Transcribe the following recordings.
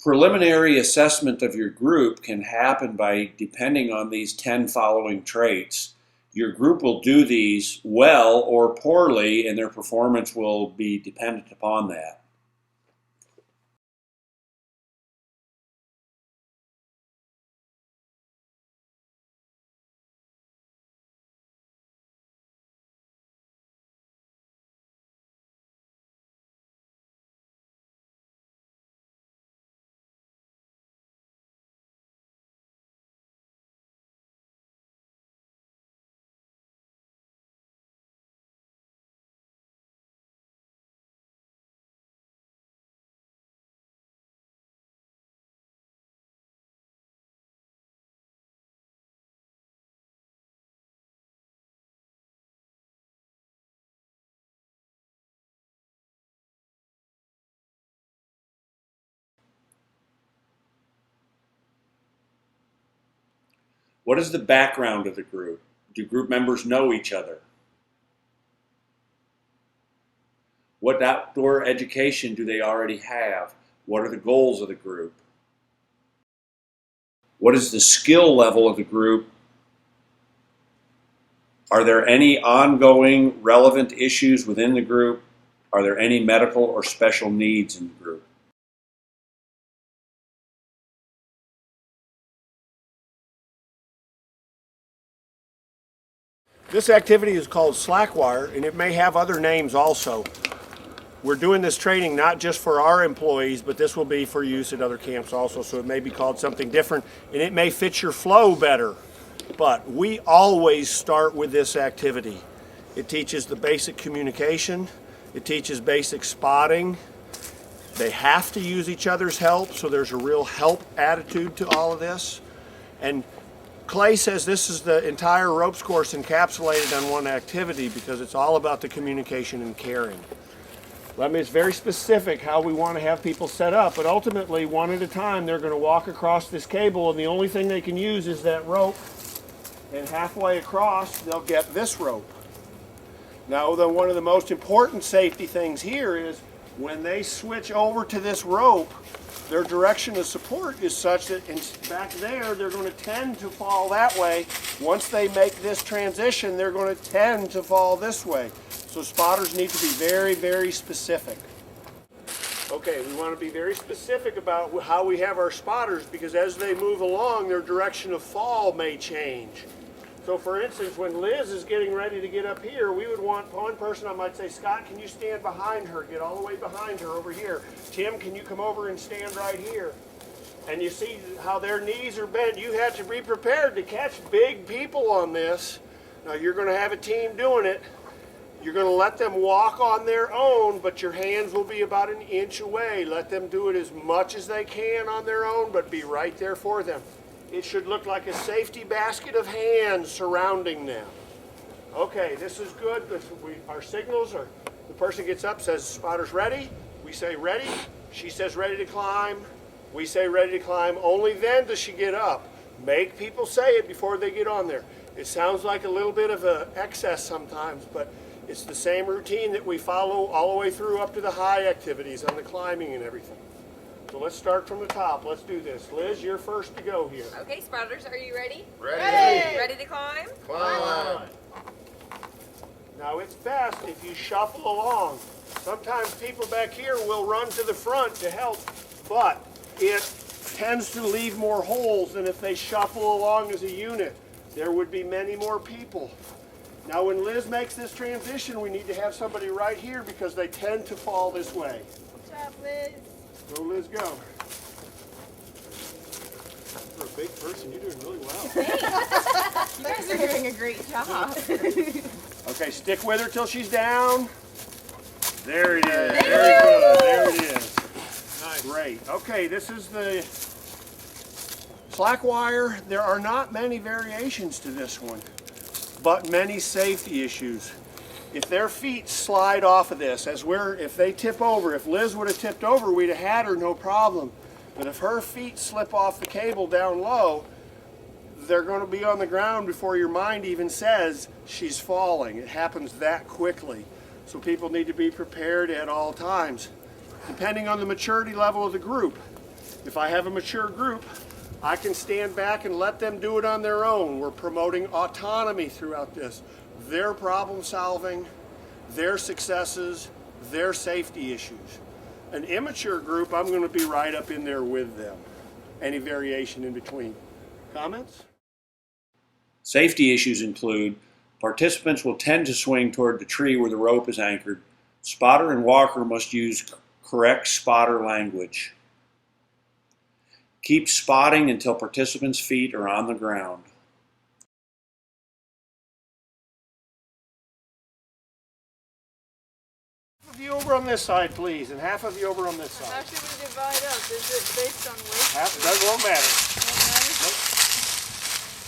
Preliminary assessment of your group can happen by depending on these 10 following traits. Your group will do these well or poorly, and their performance will be dependent upon that. What is the background of the group? Do group members know each other? What outdoor education do they already have? What are the goals of the group? What is the skill level of the group? Are there any ongoing relevant issues within the group? Are there any medical or special needs in the group? This activity is called Slackwire, and it may have other names also. We're doing this training not just for our employees, but this will be for use at other camps also, so it may be called something different, and it may fit your flow better. But we always start with this activity. It teaches the basic communication, it teaches basic spotting. They have to use each other's help, so there's a real help attitude to all of this. And Clay says this is the entire ropes course encapsulated on one activity because it's all about the communication and caring. It's very specific how we want to have people set up, but ultimately, one at a time, they're going to walk across this cable, and the only thing they can use is that rope, and halfway across, they'll get this rope. Now, one of the most important safety things here is when they switch over to this rope, their direction of support is such that back there, they're going to tend to fall that way. Once they make this transition, they're going to tend to fall this way. So spotters need to be very, very specific. Okay, we want to be very specific about how we have our spotters because as they move along, their direction of fall may change. So for instance, when Liz is getting ready to get up here, we would want one person, I might say, Scott, can you stand behind her? Get all the way behind her over here. Tim, can you come over and stand right here? And you see how their knees are bent. You have to be prepared to catch big people on this. Now you're going to have a team doing it. You're going to let them walk on their own, but your hands will be about an inch away. Let them do it as much as they can on their own, but be right there for them. It should look like a safety basket of hands surrounding them. Okay, this is good. Our signals are, the person gets up, says, spotter's ready. We say ready. She says ready to climb. We say ready to climb. Only then does she get up. Make people say it before they get on there. It sounds like a little bit of an excess sometimes, but it's the same routine that we follow all the way through up to the high activities on the climbing and everything. So let's start from the top. Let's do this. Liz, you're first to go here. Okay, spotters, are you ready? Ready. Ready to climb? Climb. Now it's best if you shuffle along. Sometimes people back here will run to the front to help, but it tends to leave more holes than if they shuffle along as a unit. There would be many more people. Now when Liz makes this transition, we need to have somebody right here because they tend to fall this way. Good job, Liz. Go, Liz, go. For a big person, you're doing really well. You guys are doing a great job. Okay, stick with her till she's down. There it is. Thank Very you. good. There it is. Nice. Great. Okay, this is the slack wire. There are not many variations to this one, but many safety issues. If their feet slide off of this, if they tip over, if Liz would have tipped over, we'd have had her, no problem. But if her feet slip off the cable down low, they're going to be on the ground before your mind even says she's falling. It happens that quickly. So people need to be prepared at all times. Depending on the maturity level of the group, If I have a mature group, I can stand back and let them do it on their own. We're promoting autonomy throughout this. Their problem solving, their successes, their safety issues. An immature group, I'm going to be right up in there with them. Any variation in between. Comments? Safety issues include participants will tend to swing toward the tree where the rope is anchored. Spotter and walker must use correct spotter language. Keep spotting until participants' feet are on the ground. Half of you over on this side, please, and half of you over on this How side. should we divide up? Is it based on weight? Won't matter.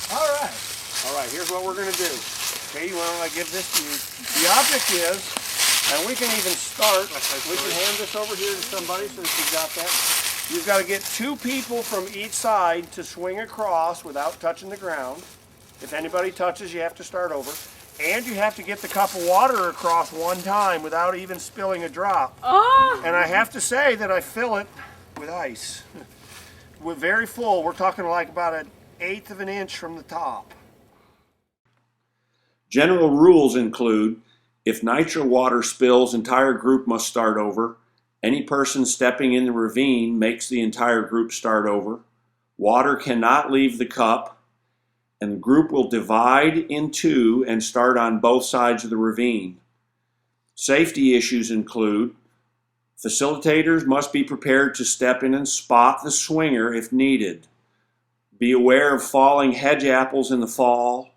Don't matter? All right, here's what we're going to do. Okay, you want to give this to you. The object is, and we can even start, we can hand this over here to somebody so that you've got that. You've got to get 2 people from each side to swing across without touching the ground. If anybody touches, you have to start over. And you have to get the cup of water across one time without even spilling a drop. Oh! And I have to say that I fill it with ice. We're very full. We're talking like about 1/8 of an inch from the top. General rules include, if nitro water spills, entire group must start over. Any person stepping in the ravine makes the entire group start over. Water cannot leave the cup, and the group will divide in 2 and start on both sides of the ravine. Safety issues include, facilitators must be prepared to step in and spot the swinger if needed. Be aware of falling hedge apples in the fall.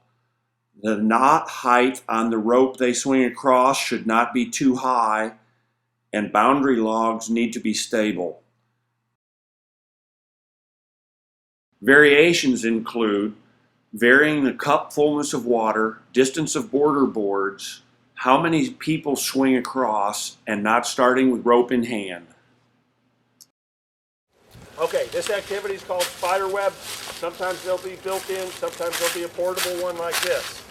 The knot height on the rope they swing across should not be too high, and boundary logs need to be stable. Variations include varying the cup fullness of water, distance of border boards, how many people swing across, and not starting with rope in hand. Okay, this activity is called spider web. Sometimes they'll be built in, sometimes there'll be a portable one like this.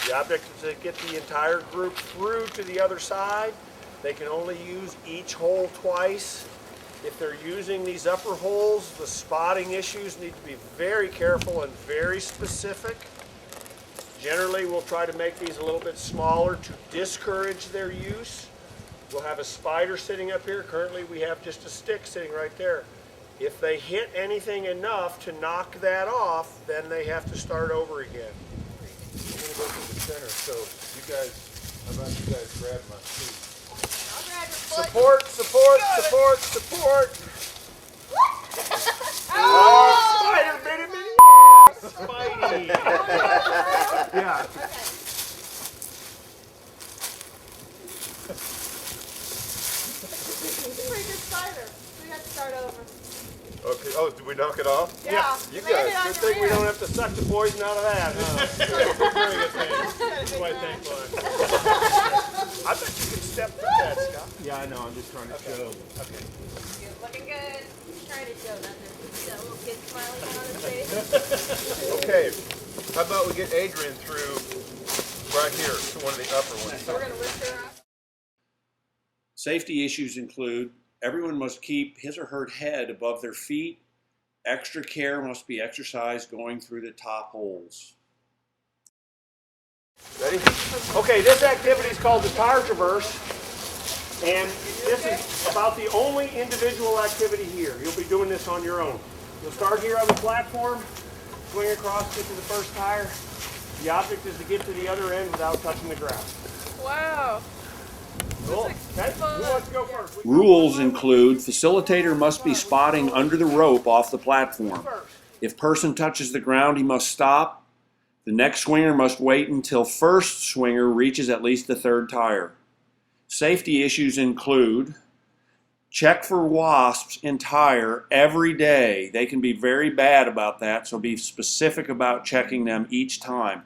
The object is to get the entire group through to the other side. They can only use each hole twice. If they're using these upper holes, the spotting issues need to be very careful and very specific. Generally, we'll try to make these a little bit smaller to discourage their use. We'll have a spider sitting up here. Currently, we have just a stick sitting right there. If they hit anything enough to knock that off, then they have to start over again. I'm gonna go to the center, so you guys, how about you guys grab my feet? I'll grab your foot. Support, support, support, support. Oh! Spider bit him in the ass. Spidey. Yeah. Pretty good spider. We got to start over. Okay, oh, did we knock it off? Yeah. You Land guys, it on Good your thing we rear. don't have to suck the poison out of that. Quite thankful. I bet you can step through that, Scott. Yeah, I know. I'm just trying to show. Okay. You're looking good. Trying to show that there's that little kid smiling on his face. Okay, how about we get Adrian through right here to one of the upper ones? So we're going to lift her up. Safety issues include, everyone must keep his or her head above their feet. Extra care must be exercised going through the top holes. Ready? Okay, this activity is called the tire traverse, and this is about the only individual activity here. You'll be doing this on your own. You'll start here on the platform, swing across, get to the first tire. The object is to get to the other end without touching the ground. Wow. Cool. Okay, who wants to go first? Rules include, facilitator must be spotting under the rope off the platform. If person touches the ground, he must stop. The next swinger must wait until first swinger reaches at least the third tire. Safety issues include, check for wasps in tire every day. They can be very bad about that, so be specific about checking them each time.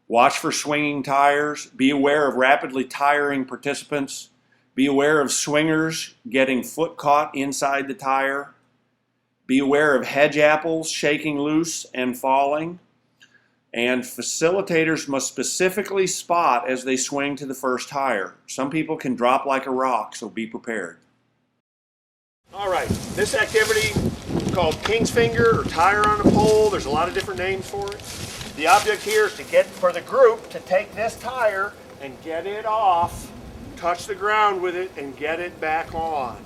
Watch for swinging tires. Be aware of rapidly tiring participants. Be aware of swingers getting foot caught inside the tire. Be aware of hedge apples shaking loose and falling. And facilitators must specifically spot as they swing to the first tire. Some people can drop like a rock, so be prepared. All right, this activity called king's finger or tire on a pole. There's a lot of different names for it. The object here is to get for the group to take this tire and get it off, touch the ground with it, and get it back on.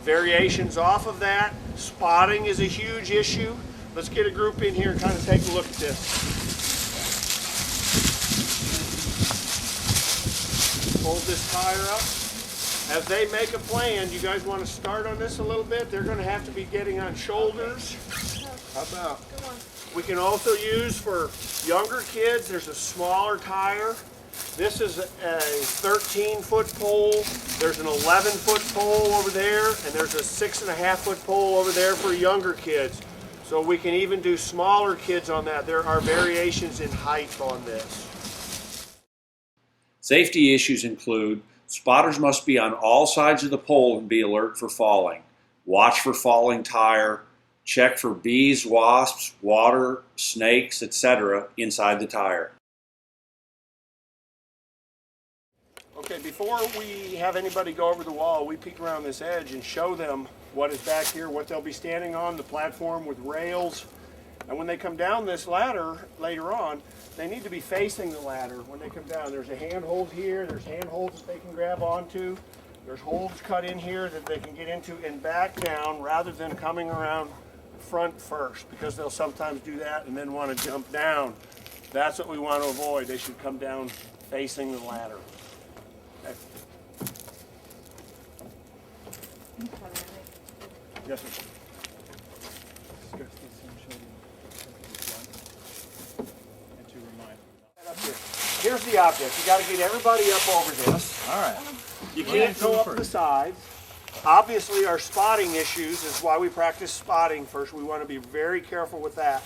Variations off of that. Spotting is a huge issue. Let's get a group in here and kind of take a look at this. Hold this tire up. As they make a plan, you guys want to start on this a little bit? They're going to have to be getting on shoulders. How about? We can also use for younger kids, there's a smaller tire. This is a 13-foot pole. There's an 11-foot pole over there, and there's a 6.5-foot pole over there for younger kids. So we can even do smaller kids on that. There are variations in height on this. Safety issues include spotters must be on all sides of the pole and be alert for falling. Watch for falling tire. Check for bees, wasps, water, snakes, etc. inside the tire. Okay, before we have anybody go over the wall, we peek around this edge and show them what is back here, what they'll be standing on, the platform with rails. And when they come down this ladder later on, they need to be facing the ladder when they come down. There's a handhold here, there's handholds that they can grab onto. There's holes cut in here that they can get into and back down rather than coming around front first, because they'll sometimes do that and then want to jump down. That's what we want to avoid. They should come down facing the ladder. Okay. Yes, sir. Here's the object. You got to get everybody up over this. All right. You can't go up the sides. Obviously, our spotting issues is why we practice spotting first. We want to be very careful with that.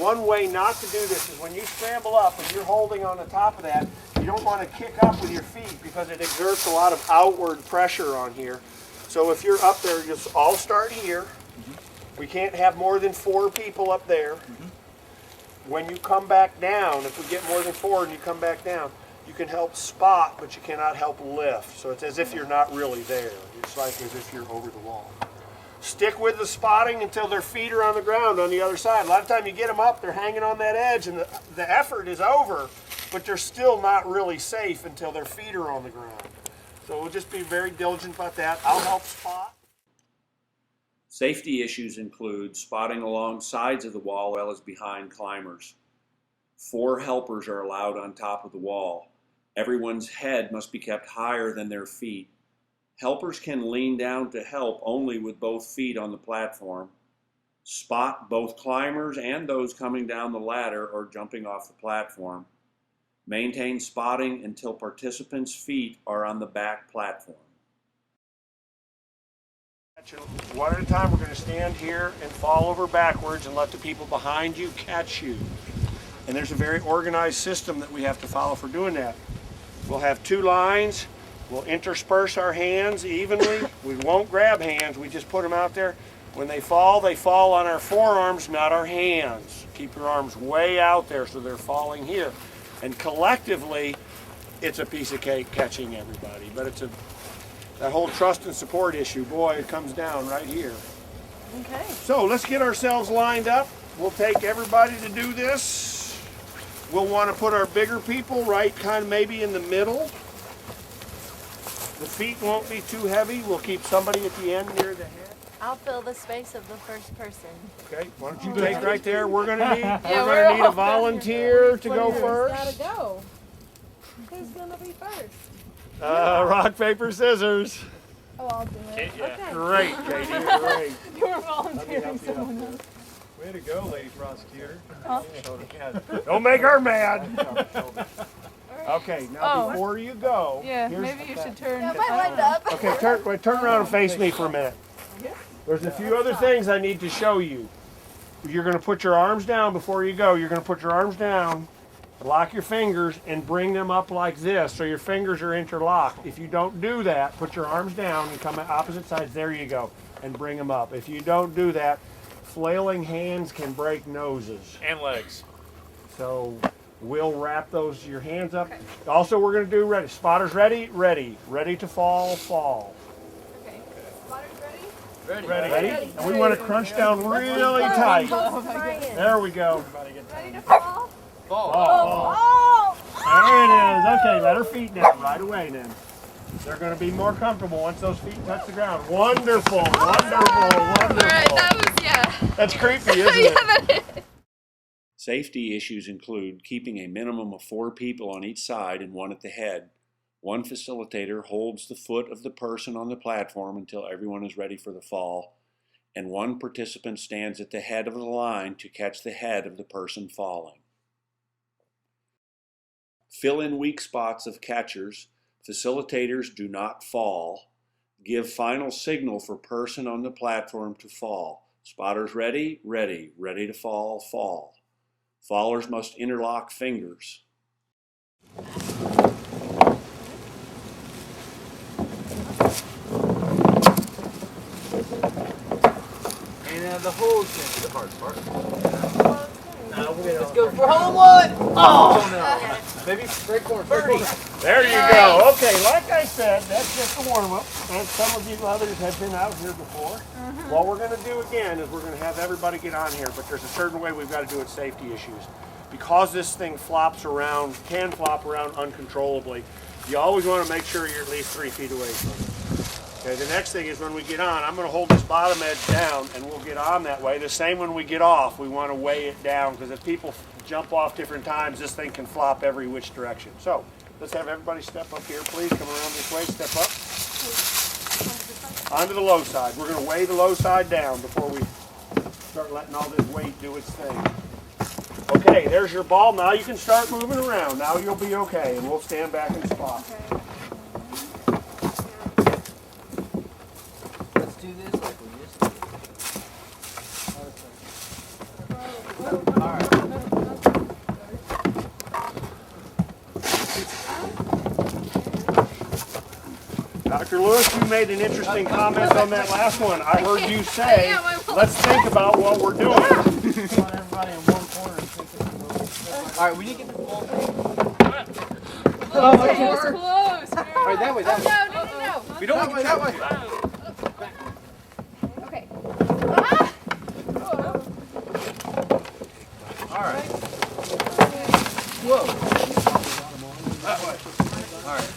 One way not to do this is when you scramble up and you're holding on the top of that, you don't want to kick up with your feet because it exerts a lot of outward pressure on here. So if you're up there, just all start here. We can't have more than 4 people up there. When you come back down, if we get more than 4 and you come back down, you can help spot, but you cannot help lift. So it's as if you're not really there. It's like as if you're over the wall. Stick with the spotting until their feet are on the ground on the other side. A lot of time you get them up, they're hanging on that edge, and the effort is over, but they're still not really safe until their feet are on the ground. So we'll just be very diligent about that. I'll help spot. Safety issues include spotting along sides of the wall as well as behind climbers. 4 helpers are allowed on top of the wall. Everyone's head must be kept higher than their feet. Helpers can lean down to help only with both feet on the platform. Spot both climbers and those coming down the ladder or jumping off the platform. Maintain spotting until participants' feet are on the back platform. One at a time, we're going to stand here and fall over backwards and let the people behind you catch you. And there's a very organized system that we have to follow for doing that. We'll have 2 lines. We'll intersperse our hands evenly. We won't grab hands. We just put them out there. When they fall on our forearms, not our hands. Keep your arms way out there so they're falling here. And collectively, it's a piece of cake catching everybody. But it's that whole trust and support issue, boy, it comes down right here. Okay. So let's get ourselves lined up. We'll take everybody to do this. We'll want to put our bigger people right kind of maybe in the middle. The feet won't be too heavy. We'll keep somebody at the end near the head. I'll fill the space of the first person. Okay, why don't you take right there? We're gonna need we're a volunteer to go first. Gotta go. Who's gonna be first? Rock, paper, scissors. Oh, I'll do it. Okay. Great, Katie, great. You were volunteering someone else. Way to go, lady prosecutor. Don't make her mad. Okay, now before you go, Maybe you should turn. Okay, turn around and face me for a minute. There's a few other things I need to show you. You're going to put your arms down before you go. You're going to put your arms down, lock your fingers, and bring them up like this so your fingers are interlocked. If you don't do that, put your arms down and come at opposite sides. There you go. And bring them up. If you don't do that, flailing hands can break noses. And legs. So we'll wrap your hands up. Okay. Also, we're going to do ready. Spotters ready? Ready. Ready to fall, fall. Okay. Spotters ready? Ready? And we want to crunch down really tight. There we go. Ready to fall? Oh. There it is. Okay, let her feet down right away then. They're going to be more comfortable once those feet touch the ground. Wonderful, wonderful, wonderful. All right, that was, yeah. That's creepy, isn't Yeah, it? that is. Safety issues include keeping a minimum of 4 people on each side and 1 at the head. 1 facilitator holds the foot of the person on the platform until everyone is ready for the fall, and 1 participant stands at the head of the line to catch the head of the person falling. Fill in weak spots of catchers. Facilitators do not fall. Give final signal for person on the platform to fall. Spotters ready, ready, ready to fall, fall. Fallers must interlock fingers. And the holes is the hard part. Let's go for hole one. Oh no. Maybe straight corner. 30. There you go. Okay, like I said, that's just a warm-up. And some of you others have been out here before. What we're going to do again is we're going to have everybody get on here, but there's a certain way we've got to do it, safety issues. Because this thing flops around, can flop around uncontrollably, you always want to make sure you're at least 3 feet away from it. Okay, the next thing is when we get on, I'm going to hold this bottom edge down and we'll get on that way. The same when we get off, we want to weigh it down because if people jump off different times, this thing can flop every which direction. So let's have everybody step up here, please. Come around this way, step up. Onto the low side. We're going to weigh the low side down before we start letting all this weight do its thing. Okay, there's your ball. Now you can start moving around. Now you'll be okay, and we'll stand back in spot. Okay. Let's do this like we used to. All right. Dr. Lewis, you made an interesting comment on that last one. I heard you say, let's think about what we're doing. Everybody in one corner and think it's a little. All right, we need to get the ball. Oh, we're close. All right, that way, that way. No. We don't want to get that way. Okay. Ah! All right. Whoa. That way. All right.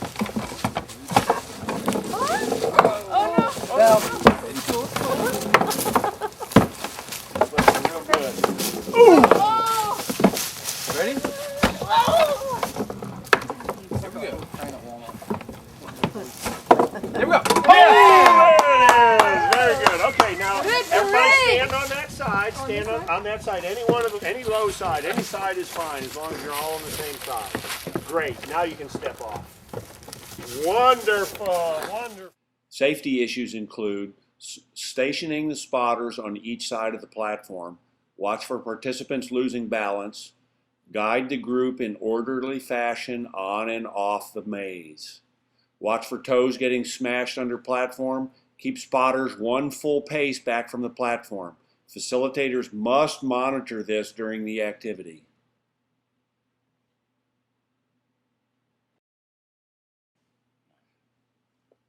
Oh no. Well, Looking real good. Oh. ready? Oh. Here we go. There we go. There it is. Very good. Okay, now Good everybody break. stand on that side. Stand on that side. Any one of them, any low side, any side is fine as long as you're all on the same side. Great. Now you can step off. Wonderful. Wonderful. Safety issues include stationing the spotters on each side of the platform, watch for participants losing balance, guide the group in orderly fashion on and off the maze, watch for toes getting smashed under platform, keep spotters 1 full pace back from the platform. Facilitators must monitor this during the activity.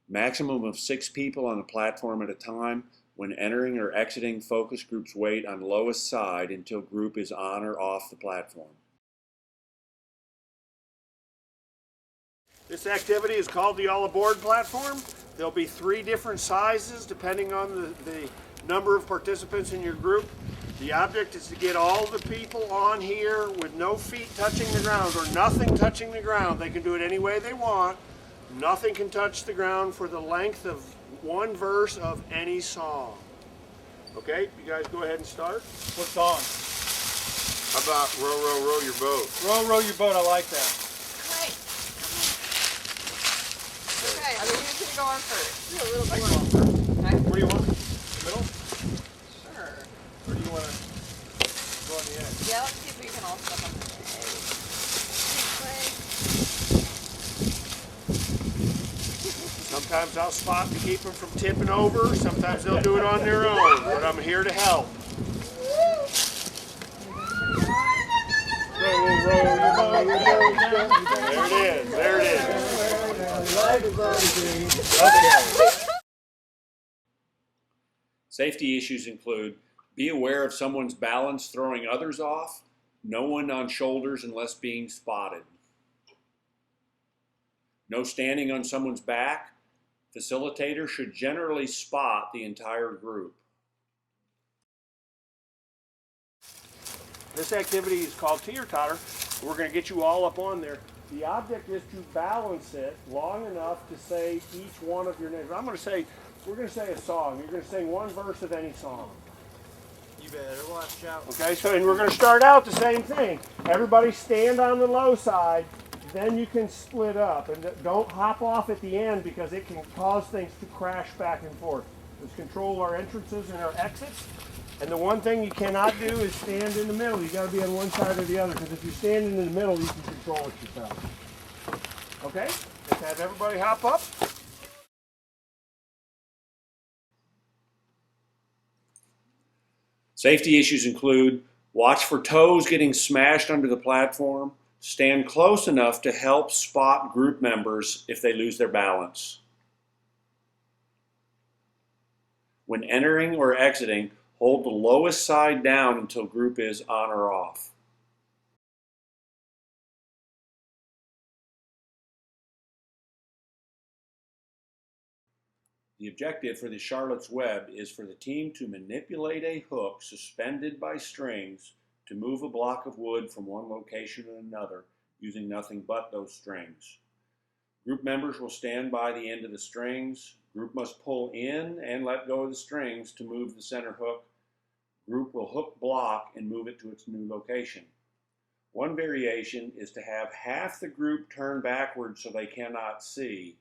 Maximum of 6 people on the platform at a time. When entering or exiting, focus groups wait on lowest side until group is on or off the platform. This activity is called the All Aboard platform. There'll be 3 different sizes depending on the number of participants in your group. The object is to get all the people on here with no feet touching the ground or nothing touching the ground. They can do it any way they want. Nothing can touch the ground for the length of 1 verse of any song. Okay, you guys go ahead and start. What song? How about row, row, row your boat? Row, row your boat. I like that. Great. Okay, I mean, who's gonna go on first? A little bit. Okay. Where do you want? Middle? Sure. Or do you want to go on the edge? Yeah, let's see if we can all step on the edge. Sometimes I'll spot to keep them from tipping over. Sometimes they'll do it on their own, but I'm here to help. Row, row your boat. There it is. There it is. Okay. Safety issues include be aware of someone's balance throwing others off, no one on shoulders unless being spotted. No standing on someone's back. Facilitator should generally spot the entire group. This activity is called teeter-totter. We're going to get you all up on there. The object is to balance it long enough to say each one of your names. We're going to say a song. You're going to sing one verse of any song. You better watch out. Okay, so and we're going to start out the same thing. Everybody stand on the low side, then you can split up. And don't hop off at the end because it can cause things to crash back and forth. Let's control our entrances and our exits. And the one thing you cannot do is stand in the middle. You got to be on one side or the other, because if you're standing in the middle, you can control it yourself. Okay? Let's have everybody hop up. Safety issues include watch for toes getting smashed under the platform, stand close enough to help spot group members if they lose their balance. When entering or exiting, hold the lowest side down until group is on or off. The objective for the Charlotte's Web is for the team to manipulate a hook suspended by strings to move a block of wood from one location to another using nothing but those strings. Group members will stand by the end of the strings. Group must pull in and let go of the strings to move the center hook. Group will hook block and move it to its new location. One variation is to have half the group turn backwards so they cannot see.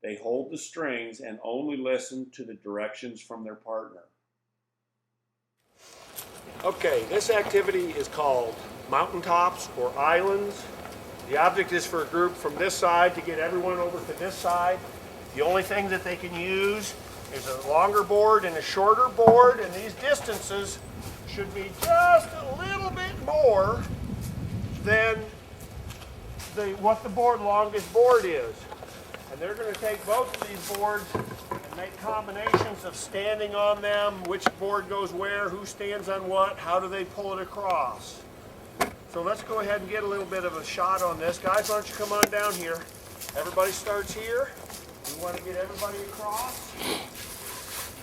They hold the strings and only listen to the directions from their partner. Okay, this activity is called mountaintops or islands. The object is for a group from this side to get everyone over to this side. The only thing that they can use is a longer board and a shorter board, and these distances should be just a little bit more than what the longest board is. And they're going to take both of these boards and make combinations of standing on them, which board goes where, who stands on what, how do they pull it across. So let's go ahead and get a little bit of a shot on this. Guys, why don't you come on down here. Everybody starts here. We want to get everybody across. You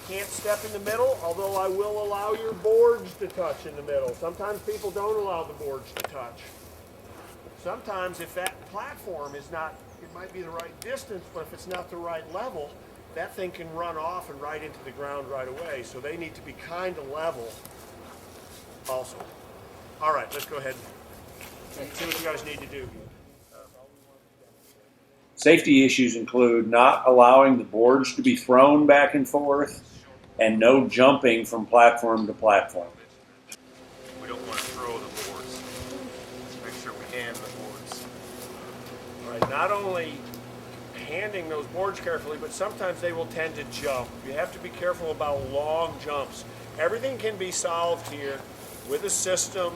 can't step in the middle, although I will allow your boards to touch in the middle. Sometimes people don't allow the boards to touch. Sometimes if that platform is not, it might be the right distance, but if it's not the right level, that thing can run off and right into the ground right away. So they need to be kind of level also. All right, let's go ahead and see what you guys need to do. Safety issues include not allowing the boards to be thrown back and forth and no jumping from platform to platform. We don't want to throw the boards. Make sure we hand the boards. All right, not only handing those boards carefully, but sometimes they will tend to jump. You have to be careful about long jumps. Everything can be solved here with a system,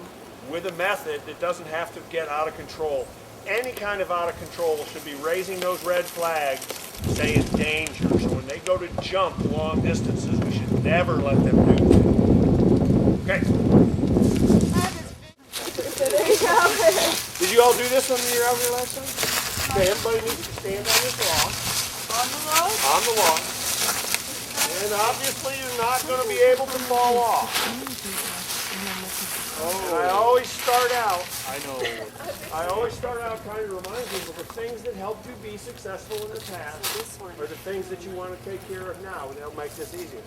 with a method that doesn't have to get out of control. Any kind of out of control should be raising those red flags saying danger. So when they go to jump long distances, we should never let them do that. Okay. Did you all do this when you were out here last time? Okay, everybody needs to stand on this log. On the road? On the log. And obviously you're not going to be able to fall off. And I always start out trying to remind people the things that helped you be successful in the past are the things that you want to take care of now, and that'll make this easier.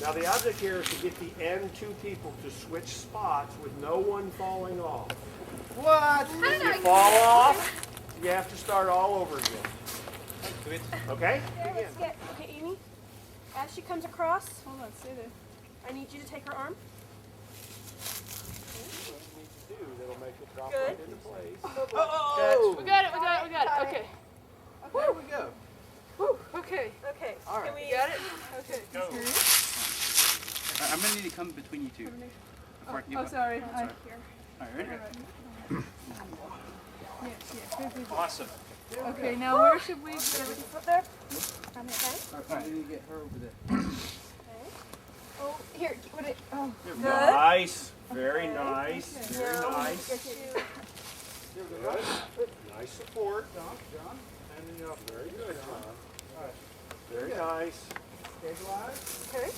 Now the object here is to get the end two people to switch spots with no one falling off. What? If you fall off, you have to start all over again. Okay? There, let's get, okay, Amy, as she comes across, hold on, stay there. I need you to take her arm. That'll make it drop Good. right into place. Oh! We got it, okay. There we go. Okay. Okay. All right. Can we got it? Okay. Go. I'm gonna need to come between you two. Before I can get my- Sorry. All right, ready? Awesome. Okay, now where should we go? Put there? Okay. All right, I need to get her over there. Oh, here, what it, oh, good. Nice, very nice, very Now, nice. get you. Good. Nice support. John, handing you off. Very good, John. Very nice. Stabilize. Okay,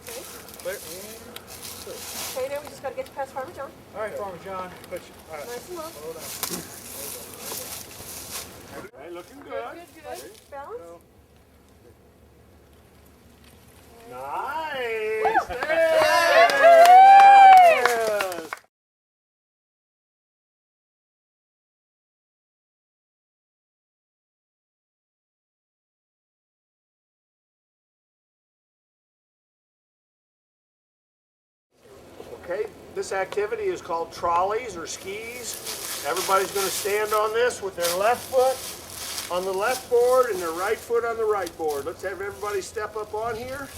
okay. Clear. Okay, now we just gotta get you past Farmer John. All right, Farmer John. Put you, all right. Nice and low. Hold on. Hey, looking good. Good. Balance. Nice. There it is. Okay, this activity is called trolleys or skis. Everybody's going to stand on this with their left foot on the left board and their right foot on the right board. Let's have everybody step up on here.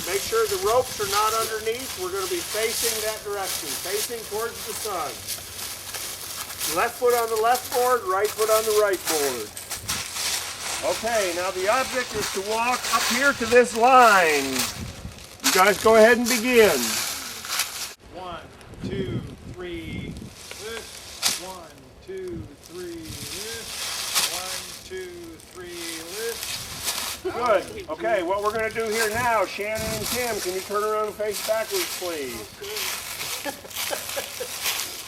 Make sure the ropes are not underneath. We're going to be facing that direction, facing towards the sun. Left foot on the left board, right foot on the right board. Okay, now the object is to walk up here to this line. You guys go ahead and begin. 1, 2, 3, lift. 1, 2, 3, lift. 1, 2, 3, lift. Good. Okay, what we're going to do here now, Shannon and Tim, can you turn around and face backwards, please?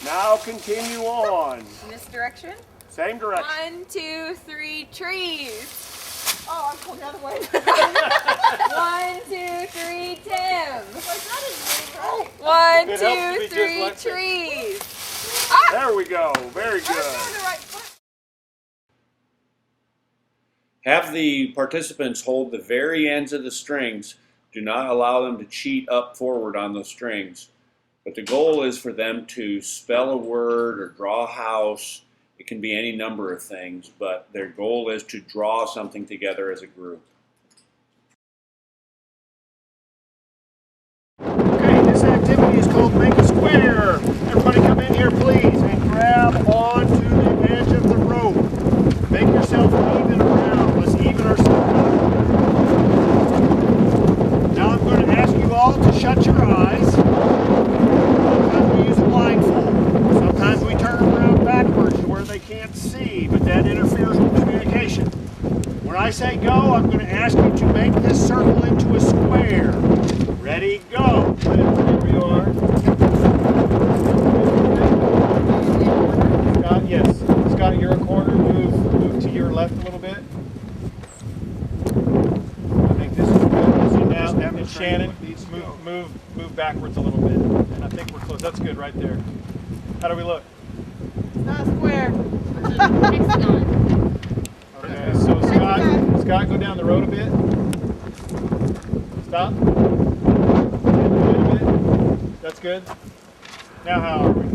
Now continue on. In this direction. Same direction. 1, 2, 3, trees. Oh, I'm pulling the other way. 1, 2, 3, Tim. 1, It helps to 2, be 3, dyslexic. trees. There we go. Very good. the right foot. Have the participants hold the very ends of the strings. Do not allow them to cheat up forward on those strings. But the goal is for them to spell a word or draw a house. It can be any number of things, but their goal is to draw something together as a group. Okay, this activity is called Make a Square. Everybody come in here, please, and grab onto the edge of the rope. Make yourself even around. Let's even ourselves out. Now I'm going to ask you all to shut your eyes. Sometimes we use a blindfold. Sometimes we turn them around backwards to where they can't see, but that interferes with communication. When I say go, I'm going to ask you to make this circle into a square. Ready, go. Here you are. Scott, yes. Scott, you're a corner. Move to your left a little bit. I think this is good. So now, and Shannon, move backwards a little bit. And I think we're close. That's good right there. How do we look? Not square. Okay, so Scott, go down the road a bit. Stop. A bit. That's good. Now how are we?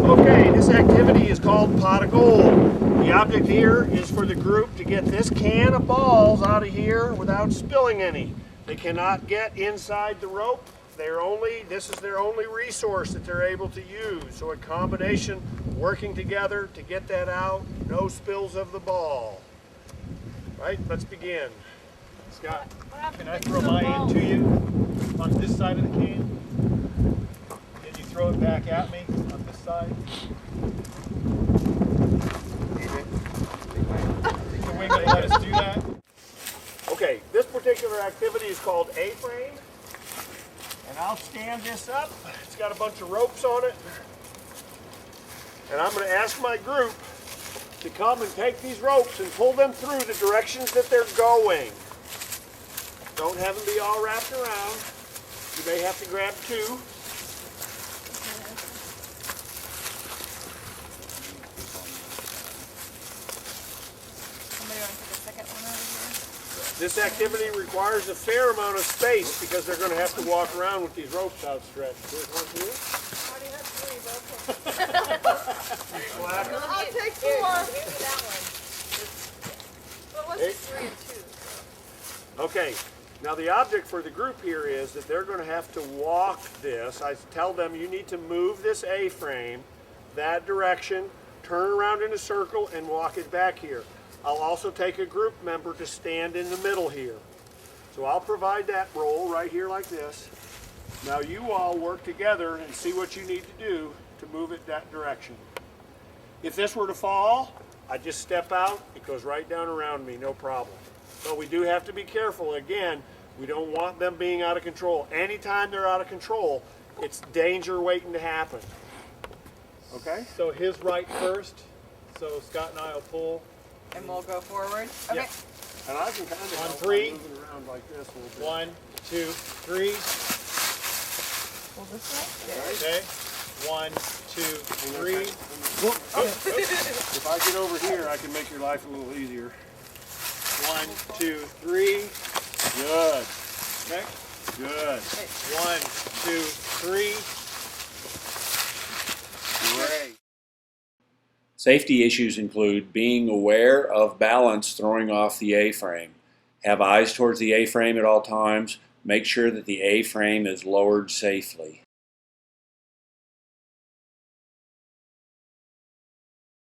Okay, this activity is called Pot of Gold. The object here is for the group to get this can of balls out of here without spilling any. They cannot get inside the rope. This is their only resource that they're able to use. So a combination, working together to get that out, no spills of the ball. Right, let's begin. Scott, can I throw my end to you on this side of the can? And you throw it back at me on this side? So we're going to let us do that? Okay, this particular activity is called A-frame. And I'll stand this up. It's got a bunch of ropes on it. And I'm going to ask my group to come and take these ropes and pull them through the directions that they're going. Don't have them be all wrapped around. You may have to grab two. Somebody want to take a second one over here? This activity requires a fair amount of space because they're going to have to walk around with these ropes outstretched. Here's one for you. Already have three, but okay. I'll take four. Give me that one. What was it, 3 and 2? Okay, now the object for the group here is that they're going to have to walk this. I tell them you need to move this A-frame that direction, turn around in a circle, and walk it back here. I'll also take a group member to stand in the middle here. So I'll provide that roll right here like this. Now you all work together and see what you need to do to move it that direction. If this were to fall, I just step out, it goes right down around me, no problem. But we do have to be careful. Again, we don't want them being out of control. Anytime they're out of control, it's danger waiting to happen. Okay? So his right first. So Scott and I will pull. And we'll go forward. Okay. Yeah. And I can kind of On help by three. moving around like this a little bit. 1, 2, 3. Pull this way. Okay. 1, 2, 3. If I get over here, I can make your life a little easier. 1, 2, 3. Good. Okay. Good. 1, 2, 3. Great. Safety issues include being aware of balance throwing off the A-frame. Have eyes towards the A-frame at all times. Make sure that the A-frame is lowered safely.